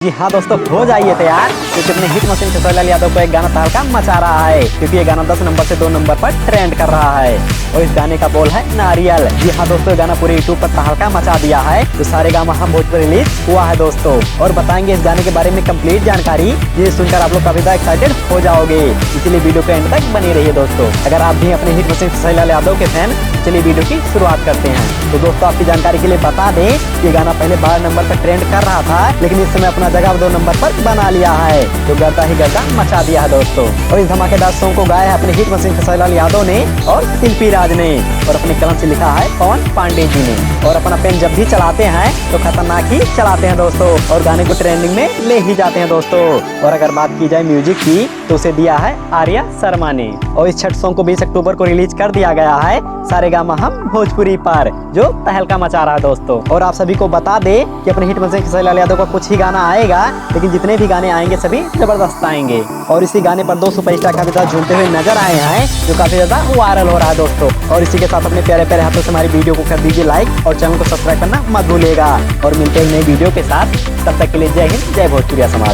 जी हाँ दोस्तों, हो जाइए तैयार क्योंकि अपने हिट मशीन खेसारी यादव को एक गाना तहलका मचा रहा है क्योंकि ये गाना 10 नंबर से 2 नंबर पर ट्रेंड कर रहा है और इस गाने का बोल है नारियल। जी हाँ दोस्तों, गाना पूरे यूट्यूब पर तहलका मचा दिया है। तो सारे गामा हम भोजपुरी रिलीज हुआ है दोस्तों और बताएंगे इस गाने के बारे में कंप्लीट जानकारी। ये सुनकर आप लोग काफी ज्यादा एक्साइटेड हो जाओगे, इसलिए वीडियो के एंड तक बनी रहिए दोस्तों। अगर आप भी अपने हिट मशीन खेसारी यादव के फैन, चलिए वीडियो की शुरुआत करते हैं। तो दोस्तों आपकी जानकारी के लिए बता दें, ये गाना पहले 12 नंबर पर ट्रेंड कर रहा था, लेकिन इस समय अपना जगह 2 नंबर पर बना लिया है, तो गर्दा ही गर्दा मचा दिया है दोस्तों। और इस धमाकेदार सॉन्ग को गाया है अपने हिट मशीन खेसारी यादव ने और शिल्पी राज ने, और अपने कलम से लिखा है पवन पांडे जी ने। और अपना पेन जब भी चलाते हैं तो खतरनाक ही चलाते हैं दोस्तों, और गाने को ट्रेंडिंग में ले ही जाते हैं दोस्तों। और अगर बात की जाए म्यूजिक की, तो उसे दिया है आर्या शर्मा ने। और इस छठ सॉन्ग को 20 अक्टूबर को रिलीज कर दिया गया है सारेगामा हम भोजपुरी पर, जो तहलका मचा रहा है दोस्तों। और आप सभी को बता दे कि अपने हिट मशीन खेसारी यादव का कुछ ही गाना आएगा, लेकिन जितने भी गाने आएंगे सभी जबरदस्त आएंगे। और इसी गाने पर 2 सुपरस्टार काफी ज्यादा झूमते हुए नजर आए हैं, जो काफी ज्यादा वायरल हो रहा है दोस्तों। और इसी के साथ अपने प्यारे प्यारे हाथों से हमारी वीडियो को कर दीजिए लाइक और चैनल को सब्सक्राइब करना मत भूलिएगा। और मिलते हैं नई वीडियो के साथ, तब तक के लिए जय हिंद, जय भोजपुरिया समाज।